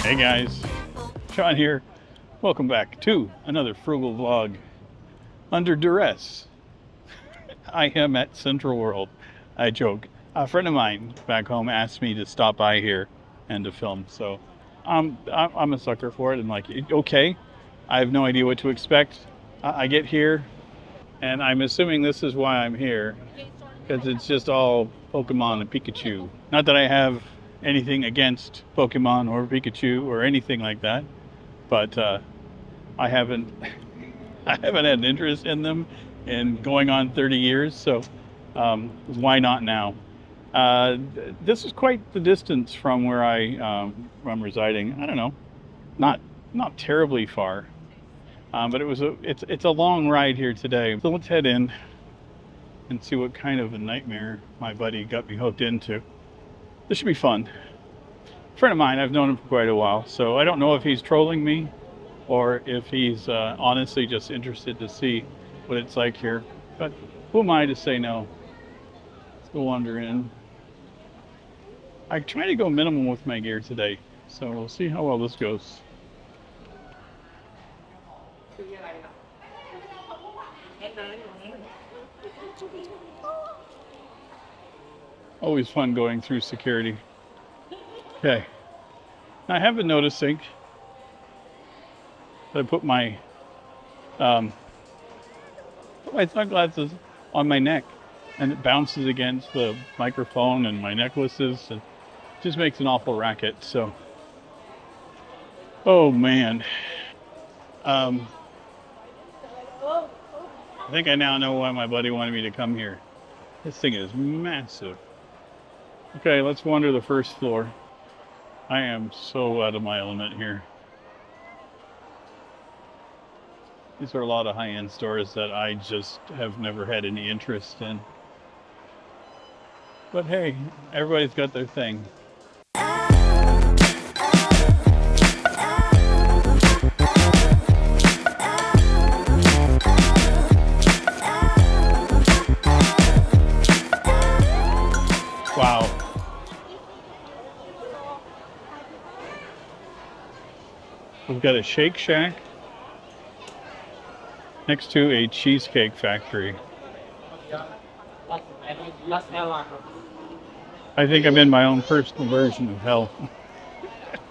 Hey guys, Sean here. Welcome back to another Frugal vlog. Under duress, I am at Central World. I joke. A friend of mine back home asked me to stop by here and to film, so I'm a sucker for it. And like, okay, I have no idea what to expect. I get here, and I'm assuming this is why I'm here, because it's just all Pokemon and Pikachu. Not that I have anything against Pokemon or Pikachu or anything like that, but I haven't I haven't had an interest in them in going on 30 years, so why not now? This is quite the distance from where I'm residing. I don't know, not not terribly far, but it's a long ride here today. So let's head in and see what kind of a nightmare my buddy got me hooked into. This should be fun. A friend of mine, I've known him for quite a while, so I don't know if he's trolling me or if he's honestly just interested to see what it's like here. But who am I to say no? Let's go wander in. I try to go minimum with my gear today, so we'll see how well this goes. Always fun going through security. Okay. I have been noticing that I put my sunglasses on my neck and it bounces against the microphone and my necklaces and just makes an awful racket. So, oh man. I think I now know why my buddy wanted me to come here. This thing is massive. Okay, let's wander the first floor. I am so out of my element here. These are a lot of high-end stores that I just have never had any interest in. But hey, everybody's got their thing. Wow. We've got a Shake Shack next to a cheesecake factory. I think I'm in my own personal version of hell.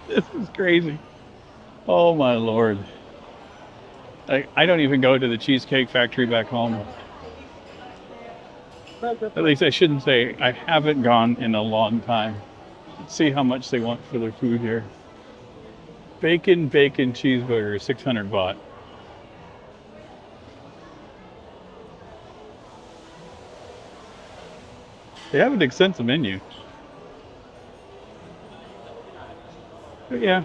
This is crazy. Oh my Lord. I don't even go to the cheesecake factory back home. At least I shouldn't say I haven't gone in a long time. Let's see how much they want for their food here. Bacon cheeseburger, 600 baht. They have an extensive menu. But yeah,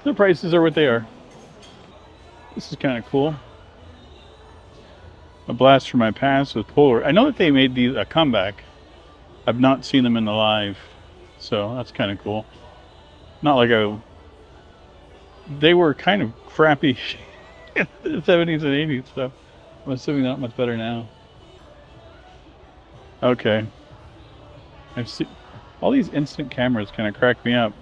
the prices are what they are. This is kind of cool. A blast from my past with Polar. I know that they made these a comeback. I've not seen them in the live, so that's kind of cool. Not like they were kind of crappy in the 70s and 80s, so I'm assuming not much better now. Okay. I've seen all these instant cameras kind of crack me up.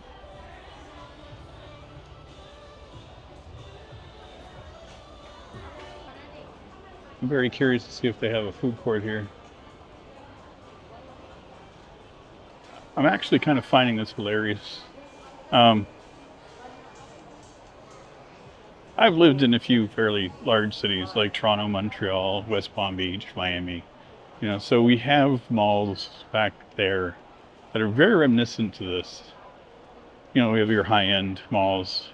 I'm very curious to see if they have a food court here. I'm actually kind of finding this hilarious. I've lived in a few fairly large cities like Toronto, Montreal, West Palm Beach, Miami. You know, so we have malls back there that are very reminiscent to this. You know, we have your high-end malls.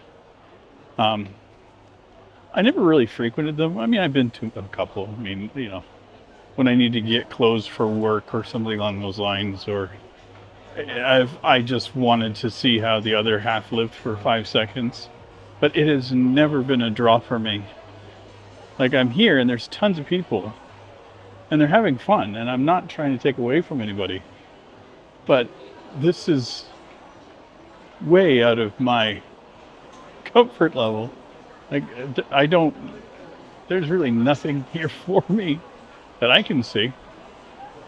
I never really frequented them. I mean, I've been to a couple. I mean, you know, when I need to get clothes for work or something along those lines, or I just wanted to see how the other half lived for 5 seconds. But it has never been a draw for me. Like, I'm here and there's tons of people and they're having fun, and I'm not trying to take away from anybody. But this is way out of my comfort level. Like, there's really nothing here for me that I can see.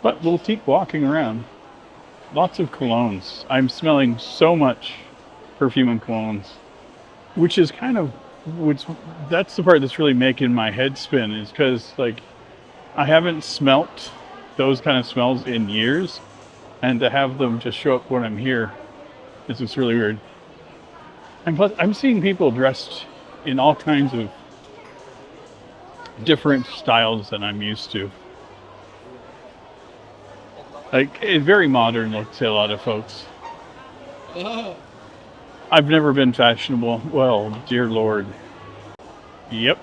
But we'll keep walking around. Lots of colognes. I'm smelling so much perfume and colognes, which is kind of which that's the part that's really making my head spin, is because like I haven't smelt those kind of smells in years, and to have them just show up when I'm here is just really weird. And plus, I'm seeing people dressed in all kinds of different styles than I'm used to. Like, it's very modern look to a lot of folks. I've never been fashionable. Well, dear Lord. Yep.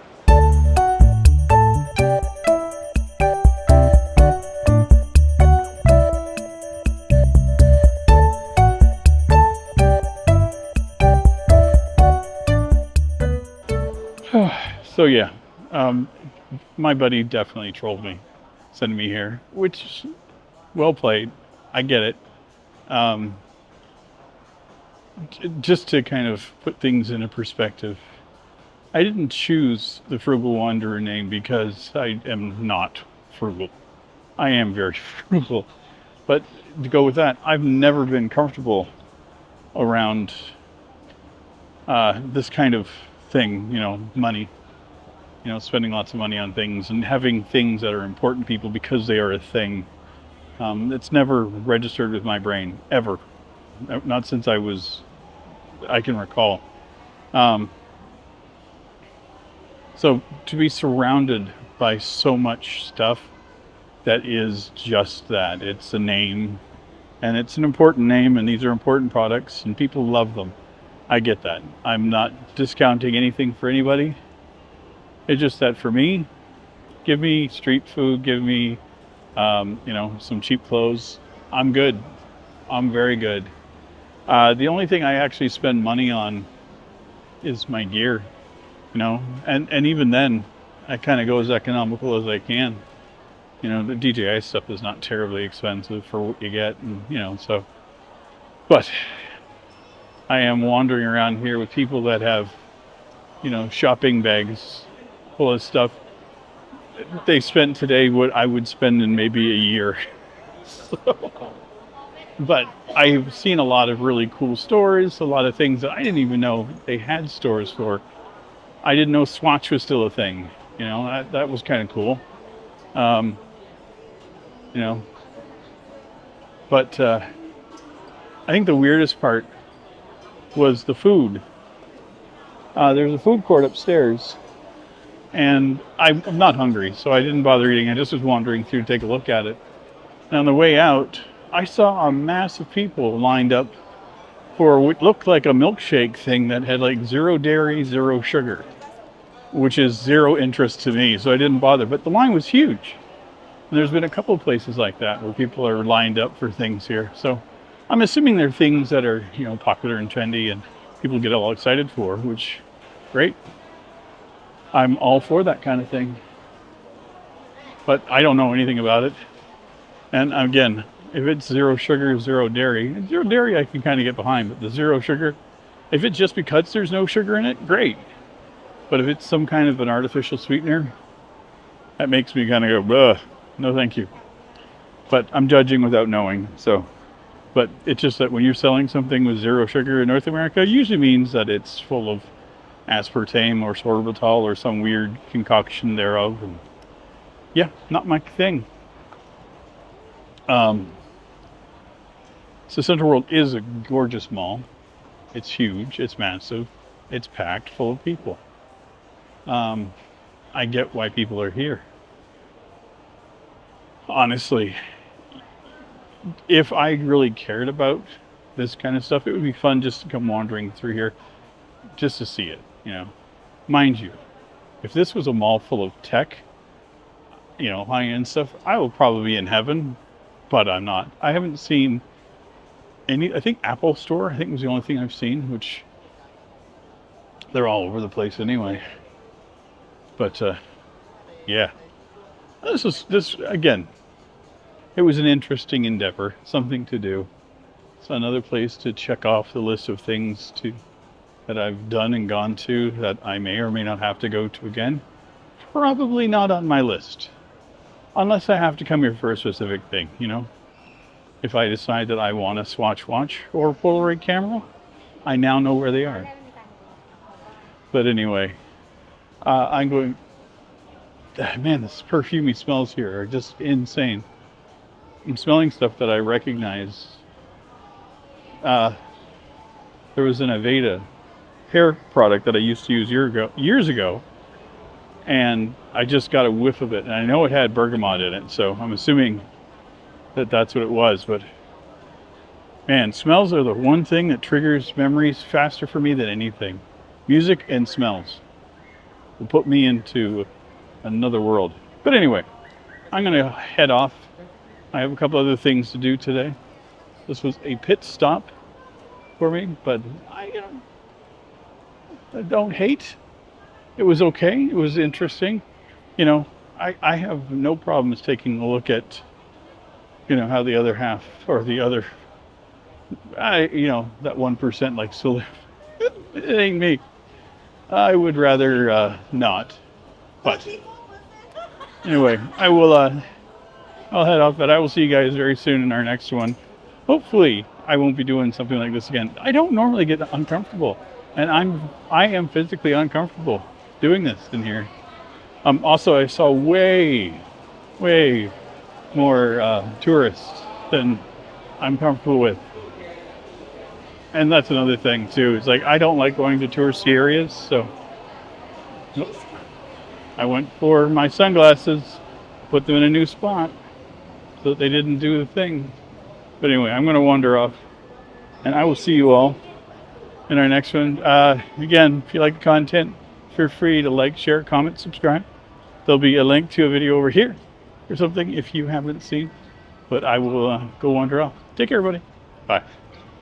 So yeah, my buddy definitely trolled me, sending me here, which, well played. I get it. Um, just to kind of put things in a perspective, I didn't choose the Frugal Wanderer name because I am not frugal. I am very frugal. But to go with that, I've never been comfortable around this kind of thing, money, spending lots of money on things and having things that are important to people because they are a thing. It's never registered with my brain, ever. Not since I can recall. Um, so to be surrounded by so much stuff that is just that, it's a name, and it's an important name, and these are important products, and people love them. I get that. I'm not discounting anything for anybody. It's just that for me, give me street food, give me, some cheap clothes. I'm good. I'm very good. The only thing I actually spend money on is my gear, and even then, I kind of go as economical as I can. The DJI stuff is not terribly expensive for what you get, and so. But I am wandering around here with people that have, shopping bags full of stuff. They spent today what I would spend in maybe a year. So, but I've seen a lot of really cool stores, a lot of things that I didn't even know they had stores for. I didn't know Swatch was still a thing. That was kind of cool. Um, you know, but I think the weirdest part was the food. There's a food court upstairs, and I'm not hungry, so I didn't bother eating. I just was wandering through to take a look at it. And on the way out, I saw a mass of people lined up for what looked like a milkshake thing that had like 0 dairy, 0 sugar, which is zero interest to me, so I didn't bother. But the line was huge. And there's been a couple of places like that where people are lined up for things here. So I'm assuming they're things that are, popular and trendy and people get all excited for, which, great. I'm all for that kind of thing. But I don't know anything about it. And again, if it's 0 sugar, 0 dairy I can kind of get behind. But the 0 sugar, if it's just because there's no sugar in it, great. But if it's some kind of an artificial sweetener, that makes me kind of go, no thank you. But I'm judging without knowing, so. But it's just that when you're selling something with 0 sugar in North America, it usually means that it's full of aspartame or sorbitol or some weird concoction thereof. And yeah, not my thing. So Central World is a gorgeous mall. It's huge, it's massive, it's packed full of people. I get why people are here. Honestly, if I really cared about this kind of stuff, it would be fun just to come wandering through here just to see it, Mind you, if this was a mall full of tech, high-end stuff, I will probably be in heaven, but I'm not. I haven't seen any. I think Apple Store, was the only thing I've seen, which they're all over the place anyway. But yeah, this again. It was an interesting endeavor, something to do. It's another place to check off the list of things that I've done and gone to that I may or may not have to go to again. Probably not on my list, unless I have to come here for a specific thing. If I decide that I want a Swatch watch or Polaroid camera, I now know where they are. But anyway, I'm going. Man, this perfumey smells here are just insane. I'm smelling stuff that I recognize. There was an Aveda hair product that I used to use years ago, and I just got a whiff of it, and I know it had bergamot in it, so I'm assuming that that's what it was. But man, smells are the one thing that triggers memories faster for me than anything. Music and smells will put me into another world. But anyway, I'm gonna head off. I have a couple other things to do today. This was a pit stop for me, but I don't hate. It was okay. It was interesting. You know, I have no problems taking a look at, how the other half or the other, that 1% likes to live. It ain't me. I would rather not. But anyway, I'll head off, but I will see you guys very soon in our next one. Hopefully, I won't be doing something like this again. I don't normally get uncomfortable, and I am physically uncomfortable doing this in here. Also, I saw way more tourists than I'm comfortable with. And that's another thing too. It's like I don't like going to touristy areas, so I went for my sunglasses, put them in a new spot so that they didn't do the thing. But anyway, I'm going to wander off, and I will see you all in our next one. Again, if you like the content, feel free to like, share, comment, subscribe. There'll be a link to a video over here or something if you haven't seen. But I will go wander off. Take care, everybody. Bye.